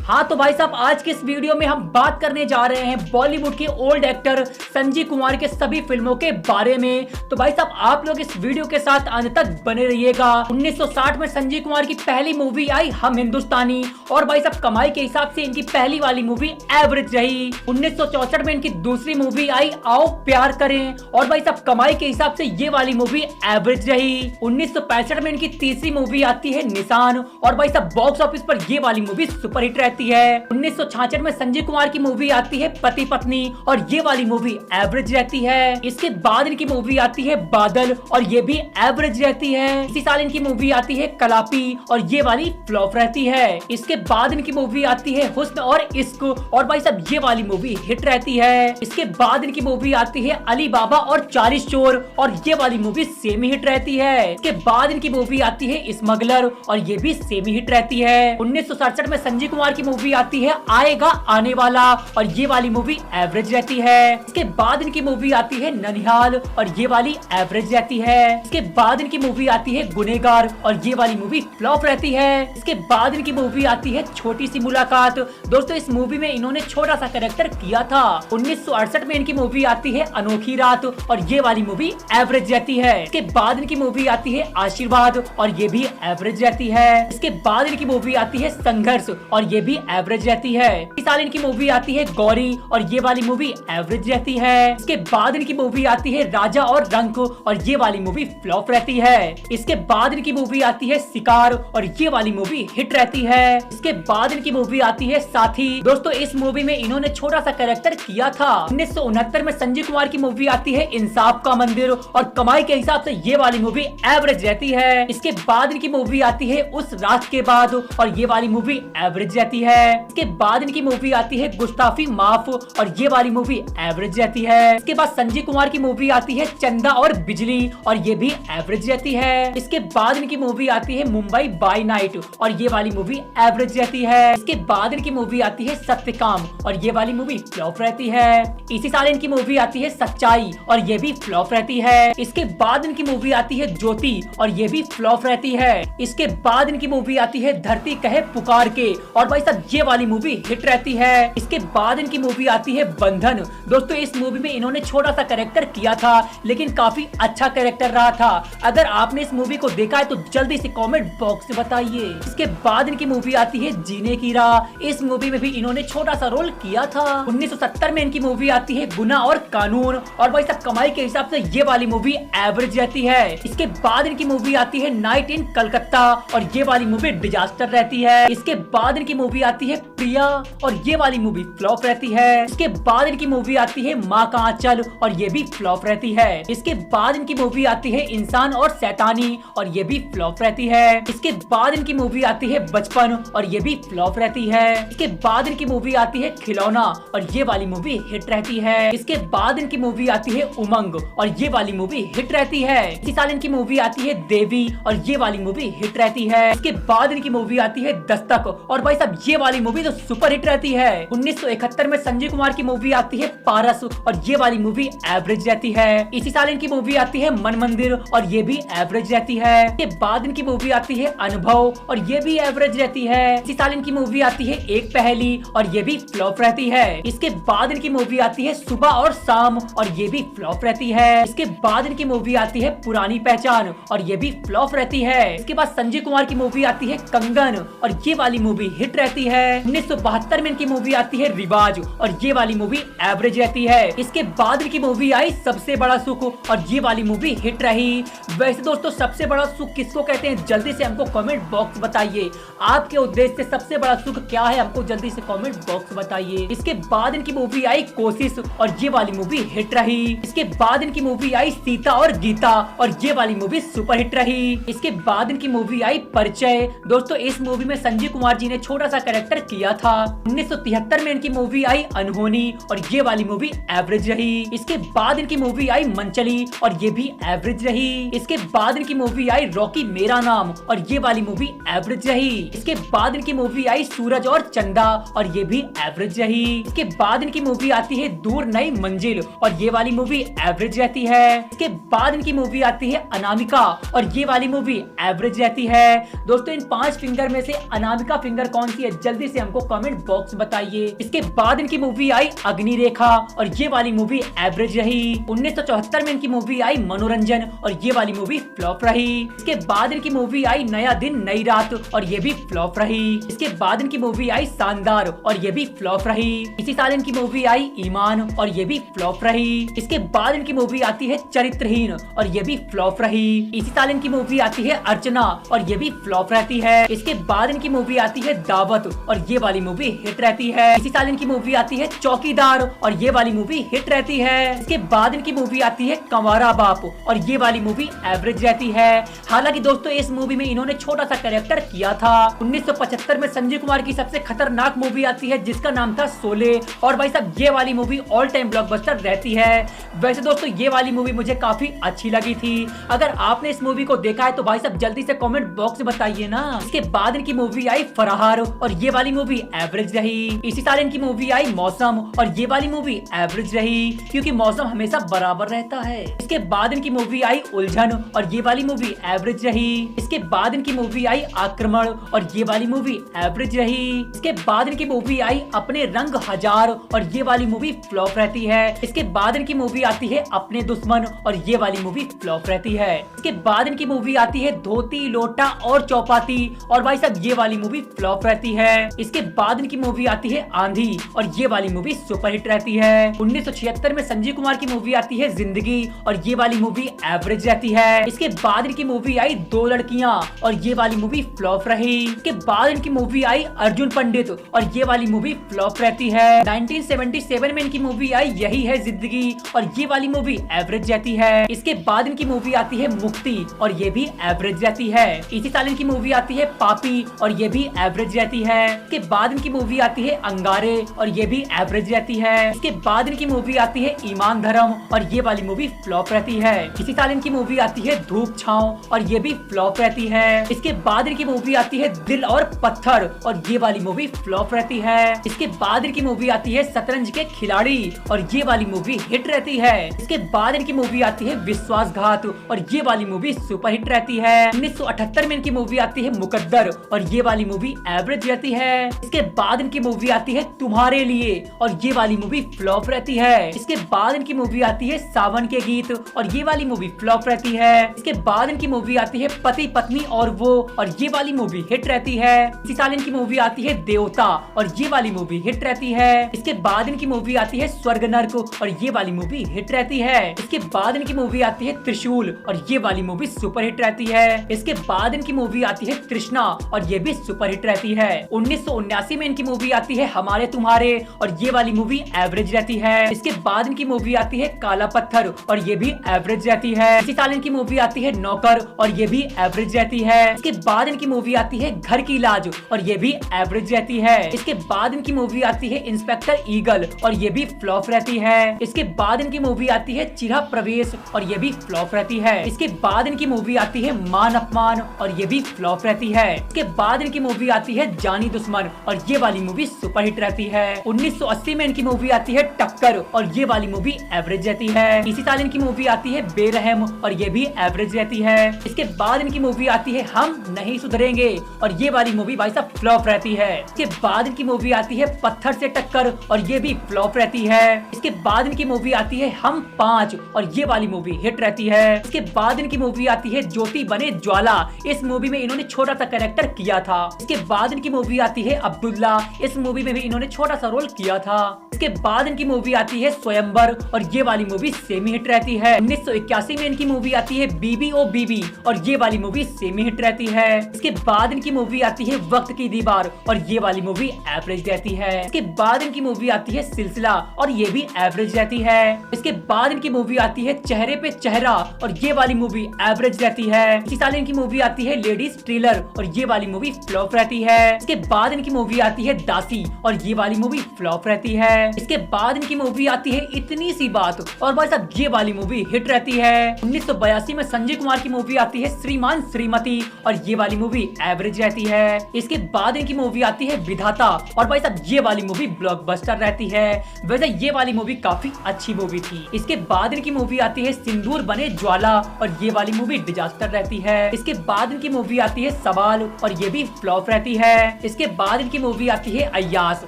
हाँ तो भाई साहब, आज के इस वीडियो में हम बात करने जा रहे हैं बॉलीवुड के ओल्ड एक्टर संजीव कुमार के सभी फिल्मों के बारे में। तो भाई साहब, आप लोग इस वीडियो के साथ अंत तक बने रहिएगा। 1960 में संजीव कुमार की पहली मूवी आई हम हिंदुस्तानी, और भाई साहब कमाई के हिसाब से इनकी पहली वाली मूवी एवरेज रही। 1964 में इनकी दूसरी मूवी आई आओ प्यार करें, और भाई साहब कमाई के हिसाब से ये वाली मूवी एवरेज रही। 1965 में इनकी तीसरी मूवी आती है निशान, और भाई साहब बॉक्स ऑफिस पर ये वाली मूवी सुपरहिट रहती है। 1966 में संजीव कुमार की मूवी आती है पति पत्नी, और ये वाली मूवी एवरेज रहती है। इसके बाद इनकी मूवी आती है बादल, और ये भी एवरेज रहती है। इसी साल इनकी मूवी आती है कलापी, और ये वाली फ्लॉप रहती है। इसके बाद इनकी मूवी आती है हुस्न और इश्क, और भाई साहब ये वाली मूवी हिट रहती है। इसके बाद इनकी मूवी आती है अली बाबा और 40 चोर, और ये वाली मूवी सेमी हिट रहती है। इसके बाद इनकी मूवी आती है स्मगलर, और ये भी सेमी हिट रहती है। 1967 में संजीव कुमार की मूवी आती है आएगा आने वाला, और ये वाली मूवी एवरेज रहती है। इसके बाद इनकी मूवी आती है ननिहाल, और ये वाली एवरेज रहती है। इसके बाद इनकी मूवी आती है गुनेगार, और ये वाली मूवी फ्लॉप रहती है। इसके बाद इनकी मूवी आती है छोटी सी मुलाकात। दोस्तों इस मूवी में इन्होंने छोटा सा कैरेक्टर किया था। 1968 में इनकी मूवी आती है अनोखी रात, और ये वाली मूवी एवरेज रहती है। इसके बाद इनकी मूवी आती है आशीर्वाद, और ये भी एवरेज रहती है। इसके बाद इनकी मूवी आती है संघर्ष, और ये भी एवरेज रहती है। इस साल इनकी मूवी आती है गौरी, और ये वाली मूवी एवरेज रहती है। इसके बाद इनकी मूवी आती है राजा और रंक, और ये वाली मूवी फ्लॉप रहती है। इसके बाद इनकी मूवी आती है शिकार, और ये वाली मूवी हिट रहती है। इसके बाद इनकी मूवी आती है साथी। दोस्तों इस मूवी में इन्होंने छोटा सा कैरेक्टर किया था। 1969 में संजीव कुमार की मूवी आती है इंसाफ का मंदिर, और कमाई के हिसाब से ये वाली मूवी एवरेज रहती है। इसके बाद इनकी मूवी आती है उस रात के बाद, और ये वाली मूवी एवरेज रहती है। इसके बाद इनकी मूवी आती है गुस्ताफी माफ, और ये वाली मूवी एवरेज रहती है। इसके बाद संजीव कुमार की मूवी आती है चंदा और बिजली, और ये भी एवरेज रहती है। इसके बाद इनकी मूवी आती है मुंबई बाय नाइट, और ये वाली मूवी एवरेज रहती है। इसके बाद इनकी मूवी आती है सत्यकाम, और ये वाली मूवी फ्लॉप रहती है। इसी साल इनकी मूवी आती है सच्चाई, और ये भी फ्लॉप रहती है। इसके बाद इनकी मूवी आती है ज्योति, और ये भी फ्लॉप रहती है। इसके बाद इनकी मूवी आती है धरती कहे पुकार के, और भाई साहब ये वाली मूवी हिट रहती है। इसके बाद इनकी मूवी आती है बंधन। दोस्तों इस मूवी में इन्होंने छोटा सा कैरेक्टर किया था, लेकिन काफी अच्छा कैरेक्टर रहा था। अगर आपने इस मूवी को देखा है तो जल्दी से कमेंट बॉक्स में बताइए। इसके बाद इनकी मूवी आती है जीने की राह। इस मूवी में भी इन्होंने छोटा सा रोल किया था। 1970 में इनकी मूवी आती है गुना और कानून, और भाई साहब कमाई के हिसाब से ये वाली मूवी एवरेज रहती है। इसके बाद इनकी मूवी आती है नाइट इन कलकत्ता, और ये वाली मूवी डिजास्टर रहती है। इसके बाद इनकी मूवी आती है प्रिया, और ये वाली मूवी फ्लॉप रहती है। इसके बाद इनकी मूवी आती है माँ का आंचल, और ये भी फ्लॉप रहती है। इसके बाद इनकी मूवी आती है इंसान और शैतानी, और ये भी फ्लॉप रहती है। इसके बाद इनकी मूवी आती है बचपन, और ये भी फ्लॉप रहती है। इसके बाद इनकी मूवी आती है खिलौना, और ये वाली मूवी हिट रहती है। इसके बाद इनकी मूवी आती है उमंग, और ये वाली मूवी हिट रहती है। इसी साल इनकी मूवी आती है देवी, और ये वाली मूवी हिट रहती है। इसके बाद इनकी मूवी आती है दस्तक, और भाई साहब ये वाली मूवी तो सुपर हिट रहती है। 1971 में संजीव कुमार की मूवी आती है पारस, और ये वाली मूवी एवरेज रहती है। इसी साल इनकी मूवी आती है मन मंदिर, और ये भी एवरेज रहती है। इसके बाद इनकी मूवी आती है अनुभव, और ये भी एवरेज रहती है। इसी साल इनकी मूवी आती है एक पहेली, और ये भी फ्लॉप रहती है। इसके बाद इनकी मूवी आती है सुबह और शाम, और ये भी फ्लॉप रहती है। इसके बाद इनकी मूवी आती है पुरानी पहचान, और ये भी फ्लॉप रहती है। इसके बाद संजीव कुमार की मूवी आती है कंगन, और ये वाली मूवी हिट रहती है। 1972 में इनकी मूवी आती है रिवाज, और ये वाली मूवी एवरेज रहती है। इसके बाद इनकी मूवी आई सबसे बड़ा सुख, और ये वाली मूवी हिट रही। वैसे दोस्तों सबसे बड़ा सुख किसको कहते हैं, जल्दी से हमको कमेंट बॉक्स बताइए। आपके उद्देश्य से सबसे बड़ा सुख क्या है, हमको जल्दी से कमेंट बॉक्स बताइए। इसके बाद इनकी मूवी आई कोशिश, और ये वाली मूवी हिट रही। इसके बाद इनकी मूवी आई सीता और गीता, और ये वाली मूवी सुपर हिट रही। इसके बाद इनकी मूवी आई परिचय। दोस्तों इस मूवी में संजीव कुमार जी ने छोटा सा कैरेक्टर किया था। 1973 में इनकी मूवी आई अनहोनी, और ये वाली मूवी एवरेज रही। इसके बाद इनकी मूवी आई मंचली, और ये भी एवरेज रही। इसके बाद इनकी मूवी आई रॉकी मेरा नाम, और ये वाली मूवी एवरेज रही। इसके बाद इनकी मूवी आई सूरज और चंदा, और ये भी एवरेज रही। इसके बाद इनकी मूवी आती है दूर नई मंजिल, और ये वाली मूवी एवरेज रहती है। इसके बाद इनकी मूवी आती है अनामिका, और ये वाली मूवी एवरेज रहती है। दोस्तों इन 5 फिंगर में से अनामिका फिंगर कौन सी है जल्दी से हमको कमेंट बॉक्स बताइए। इसके बाद इनकी मूवी आई अग्निरेखा और ये वाली मूवी एवरेज रही। 1974 में इनकी मूवी आई मनोरंजन और ये वाली मूवी फ्लॉप रही। इसके बाद इनकी मूवी आई नया दिन नई रात और ये भी फ्लॉप रही। इसके बाद इनकी मूवी आई शानदार और ये भी फ्लॉप रही। इसी साल इनकी मूवी आई ईमान और ये भी फ्लॉप रही। इसके बाद इनकी मूवी आती है चरित्रहीन और ये भी फ्लॉप रही। इसी साल इनकी मूवी आती है अर्चना और ये भी फ्लॉप रहती है। इसके बाद इनकी मूवी आती है दावत और ये वाली मूवी हिट रहती है। इसी साल इनकी मूवी आती है चौकीदार और ये वाली मूवी हिट रहती है। इसके बाद इनकी मूवी आती है कंवारा बाप और ये वाली मूवी एवरेज रहती है। हालांकि दोस्तों इस मूवी में इन्होंने छोटा सा कैरेक्टर किया था। 1975 में संजय कुमार की सबसे खतरनाक मूवी आती है जिसका नाम था शोले और भाई साहब ये वाली मूवी ऑल टाइम ब्लॉकबस्टर रहती है। वैसे दोस्तों ये वाली मूवी मुझे काफी अच्छी लगी थी। अगर आपने इस मूवी को देखा है तो भाई साहब जल्दी से कमेंट बॉक्स में बताइए ना। इसके बाद इनकी मूवी आई फराहार और ये वाली मूवी एवरेज रही। इसी साल इनकी मूवी आई मौसम और ये वाली मूवी एवरेज रही क्योंकि मौसम हमेशा बराबर रहता है। इसके बाद इनकी मूवी आई उलझन और ये वाली मूवी एवरेज रही। इसके बाद इनकी मूवी आई आक्रमण और ये वाली मूवी एवरेज रही। इसके बाद इनकी मूवी आई अपने रंग हजार और ये वाली मूवी फ्लॉप रहती है। इसके बाद इनकी मूवी आती है अपने दुश्मन और ये वाली मूवी फ्लॉप रहती है। इसके बाद इनकी मूवी आती है धोती लोटा और चौपाती और भाई साहब ये वाली मूवी फ्लॉप रहती है। इसके बाद इनकी मूवी आती है आंधी और ये वाली मूवी सुपरहिट रहती है। 1976 में संजय कुमार की मूवी आती है जिंदगी और ये वाली मूवी एवरेज रहती है। इसके बाद इनकी मूवी आई दो लड़कियां और ये वाली मूवी फ्लॉप रही। इसके बाद इनकी मूवी आई अर्जुन पंडित और ये वाली मूवी फ्लॉप रहती है। 1977 में इनकी मूवी आई यही है जिंदगी और ये वाली मूवी एवरेज रहती है। इसके बाद इनकी मूवी आती है मुक्ति और ये भी एवरेज रहती है। इसी साल इनकी मूवी आती है पापी और ये भी एवरेज रहती है। इसके बाद इनकी मूवी आती है अंगारे और ये भी एवरेज रहती है। इसके बाद इनकी मूवी आती है ईमान धर्म और ये वाली मूवी फ्लॉप रहती है। इसी साल इनकी मूवी आती है धूप छांव और ये भी फ्लॉप रहती है। इसके बाद इनकी मूवी आती है दिल और पत्थर और ये वाली मूवी फ्लॉप रहती है। इसके बाद इनकी मूवी आती है शतरंज के खिलाड़ी और ये वाली मूवी हिट रहती है। इसके बाद इनकी मूवी आती है विश्वासघात और ये वाली मूवी सुपर हिट रहती है। 1978 में इनकी मूवी आती है मुकद्दर और ये वाली मूवी एवरेज रहती है। इसके बाद इनकी मूवी आती है तुम्हारे लिए और ये वाली मूवी फ्लॉप रहती है। इसके बाद इनकी मूवी आती है सावन के गीत और ये वाली मूवी फ्लॉप रहती है। इसके बाद इनकी मूवी आती है पति पत्नी और वो और ये वाली मूवी हिट रहती है। इसी साल इनकी मूवी आती है देवता और ये वाली मूवी हिट रहती है। इसके बाद इनकी मूवी आती है स्वर्ग नर्क और ये वाली मूवी हिट रहती है। इसके बाद इनकी मूवी आती है त्रिशूल और ये वाली मूवी सुपर हिट रहती है। इसके बाद इनकी मूवी आती है तृष्णा और ये भी सुपर हिट रहती है। 1979 में इनकी मूवी आती है हमारे तुम्हारे और ये वाली मूवी एवरेज रहती है। इसके बाद इनकी मूवी आती है काला पत्थर और ये भी एवरेज रहती है। इसी साल इनकी मूवी आती है नौकर और ये भी एवरेज रहती है। इसके बाद इनकी मूवी आती है घर की लाज और ये भी एवरेज रहती है। इसके बाद इनकी मूवी आती है इंस्पेक्टर ईगल और ये भी फ्लॉप रहती है। इसके बाद इनकी मूवी आती है चिरा प्रवेश और ये भी फ्लॉप रहती है। इसके बाद इनकी मूवी आती है मान अपमान और ये भी फ्लॉप रहती है। इसके बाद इनकी मूवी आती है जानी दुश्मन और ये वाली मूवी सुपर हिट रहती है। 1980 में इनकी मूवी आती है टक्कर और ये वाली मूवी एवरेज रहती है। इसी साल इनकी मूवी आती है बेरहम और ये भी एवरेज रहती है। इसके बाद इनकी मूवी आती है हम नहीं सुधरेंगे और ये वाली मूवी भाई साहब फ्लॉप रहती है। इसके बाद इनकी मूवी आती है पत्थर से टक्कर और ये भी फ्लॉप रहती है। इसके बाद इनकी मूवी आती है हम 5 और ये वाली मूवी हिट रहती है। इसके बाद इनकी मूवी आती है ज्योति बने ज्वाला। इस मूवी में इन्होंने छोटा सा कैरेक्टर किया था। इसके बाद इनकी मूवी आती है अब्दुल्ला। इस मूवी में भी इन्होंने छोटा सा रोल किया था। इसके बाद इनकी मूवी आती है स्वयंवर और ये वाली मूवी सेमी हिट रहती है। 1981 में इनकी मूवी आती है बीबी ओ बीबी और ये वाली मूवी सेमी हिट रहती है। इसके बाद इनकी मूवी आती है वक्त की दीवार और ये वाली मूवी एवरेज रहती है। इसके बाद इनकी मूवी आती है सिलसिला और ये भी एवरेज रहती है। इसके बाद इनकी मूवी आती है चेहरे पे चेहरा और ये वाली मूवी एवरेज रहती है। इसी साल इनकी मूवी आती है लेडीज ट्रेलर और ये वाली मूवी फ्लॉप रहती है। इसके बाद इनकी मूवी आती है दासी और ये वाली मूवी फ्लॉप रहती है। इसके बाद इनकी मूवी आती है इतनी सी बात, और भाई साहब ये वाली मूवी हिट रहती है। 1982 में संजय कुमार की मूवी आती है श्रीमान श्रीमती, और ये वाली मूवी एवरेज रहती है। इसके बाद इनकी मूवी आती है विधाता, और भाई साहब ये वाली मूवी ब्लॉकबस्टर रहती है। वैसे ये वाली मूवी काफी अच्छी मूवी थी। इसके बाद इनकी मूवी आती है सिंदूर बने ज्वाला, और ये वाली मूवी डिजास्टर रहती है। इसके बाद इनकी मूवी आती है सवाल, और ये भी फ्लॉप रहती है। इसके बाद इनकी मूवी आती है अय्यास,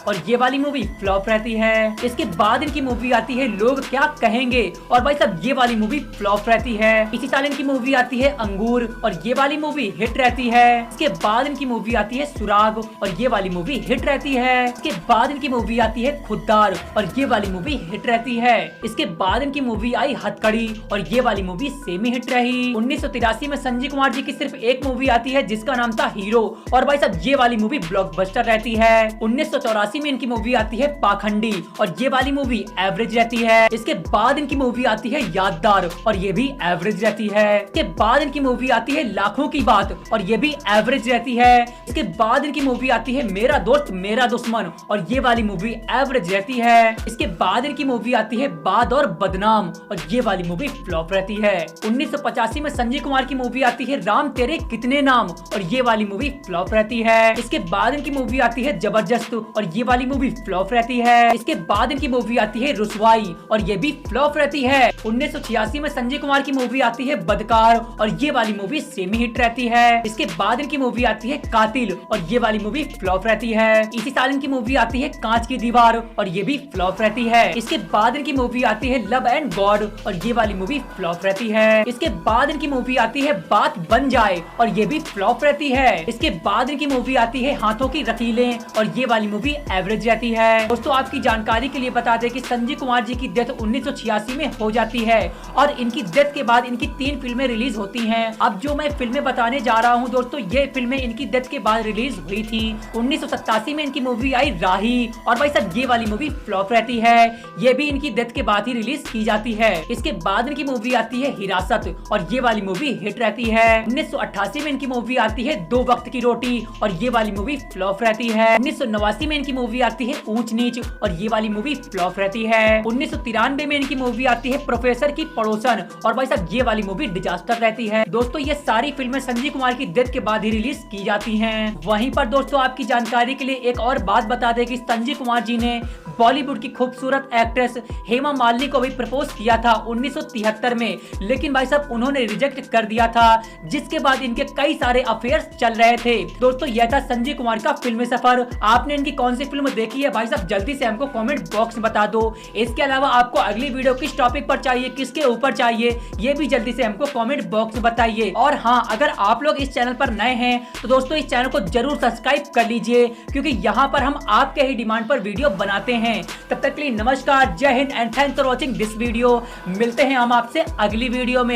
और ये वाली मूवी फ्लॉप रहती है। इसके बाद इनकी मूवी आती है लोग क्या कहेंगे, और भाई साहब ये वाली मूवी फ्लॉप रहती है। इसी साल इनकी मूवी आती है अंगूर, और ये वाली मूवी हिट रहती है। इसके बाद इनकी मूवी आती है सुराग, और ये वाली मूवी हिट रहती है। इसके बाद इनकी मूवी आती है खुद्दार, और ये वाली मूवी हिट रहती है। इसके बाद इनकी मूवी आई हथकड़ी, और ये वाली मूवी सेमी हिट रही। 1983 में संजय कुमार जी की सिर्फ एक मूवी आती है जिसका नाम था हीरो, और भाई साहब ये वाली मूवी ब्लॉकबस्टर रहती है। 1984 में इनकी मूवी आती है पाखंडी, और ये वाली मूवी एवरेज रहती है। इसके बाद इनकी मूवी आती है याददार, और ये भी एवरेज रहती है। इसके बाद इनकी मूवी आती है लाखों की बात, और ये भी एवरेज रहती है। इसके बाद इनकी मूवी आती है मेरा दोस्त मेरा दुश्मन, और ये वाली मूवी एवरेज रहती है। इसके बाद इनकी मूवी आती है बाद और बदनाम, और ये वाली मूवी फ्लॉप रहती है। 1985 में संजय कुमार की मूवी आती है राम तेरे कितने नाम, और ये वाली मूवी फ्लॉप रहती है। इसके बाद इनकी मूवी आती है जबरदस्त, और ये वाली मूवी फ्लॉप रहती है। इसके बाद इनकी मूवी आती है रुसवाई, और ये भी फ्लॉप रहती है। 1986 में संजय कुमार की मूवी आती है बदकार, और ये वाली मूवी सेमी हिट रहती है। इसके बाद इनकी मूवी आती है कातिल, और ये वाली मूवी फ्लॉप रहती है। इसी साल इनकी मूवी आती है कांच की दीवार, और ये भी फ्लॉप रहती है। इसके बाद इनकी मूवी आती है लव एंड गॉड, और ये वाली मूवी फ्लॉप रहती है। इसके बाद इनकी मूवी आती है बात बन जाए, और ये भी फ्लॉप रहती है। इसके बाद इनकी मूवी आती है हाथों की रकीलें, और ये वाली मूवी एवरेज रहती है। दोस्तों आपकी जानकारी के लिए बता दें कि संजय कुमार जी की डेथ 1986 में हो जाती है, और इनकी डेथ के बाद इनकी 3 फिल्में रिलीज होती हैं। अब जो मैं फिल्में बताने जा रहा हूं दोस्तों, ये फिल्में इनकी डेथ के बाद रिलीज हुई थी। 1987 में इनकी मूवी आई राही, और भाई साहब ये वाली मूवी फ्लॉप रहती है। ये भी इनकी डेथ के बाद ही रिलीज की जाती है। इसके बाद इनकी मूवी आती है हिरासत, और ये वाली मूवी हिट रहती है। 1988 में इनकी मूवी आती है दो वक्त की रोटी, और ये वाली मूवी फ्लॉप रहती है। 1989 में इनकी मूवी आती है ऊंच नीच, और ये वाली मूवी फ्लॉप रहती है। 1993 में इनकी मूवी आती है प्रोफेसर की पड़ोसन, और भाई साहब ये वाली मूवी डिजास्टर रहती है। दोस्तों ये सारी फिल्में संजय कुमार की डेथ के बाद ही रिलीज की जाती हैं। वहीं पर दोस्तों आपकी जानकारी के लिए एक और बात बता दें कि संजय कुमार जी ने बॉलीवुड की खूबसूरत एक्ट्रेस हेमा मालिनी को भी प्रपोज किया था 1973 में, लेकिन भाई साहब उन्होंने रिजेक्ट कर दिया था, जिसके बाद इनके कई सारे अफेयर्स चल रहे थे। दोस्तों यह था संजय कुमार का फिल्मी सफर। आपने इनकी कौन सी फिल्म देखी है भाई साहब जल्दी से हमको कमेंट बॉक्स में बता दो। इसके अलावा आपको अगली वीडियो किस टॉपिक पर चाहिए, किसके ऊपर चाहिए, ये भी जल्दी से हमको कमेंट बॉक्स में बताइए। और हाँ, अगर आप लोग इस चैनल पर नए हैं तो दोस्तों इस चैनल को जरूर सब्सक्राइब कर लीजिए, क्योंकि यहाँ पर हम आपके ही डिमांड पर वीडियो बनाते हैं। तब तक के लिए नमस्कार, जय Hind and thanks for watching this video. मिलते हैं हम आपसे अगली वीडियो में।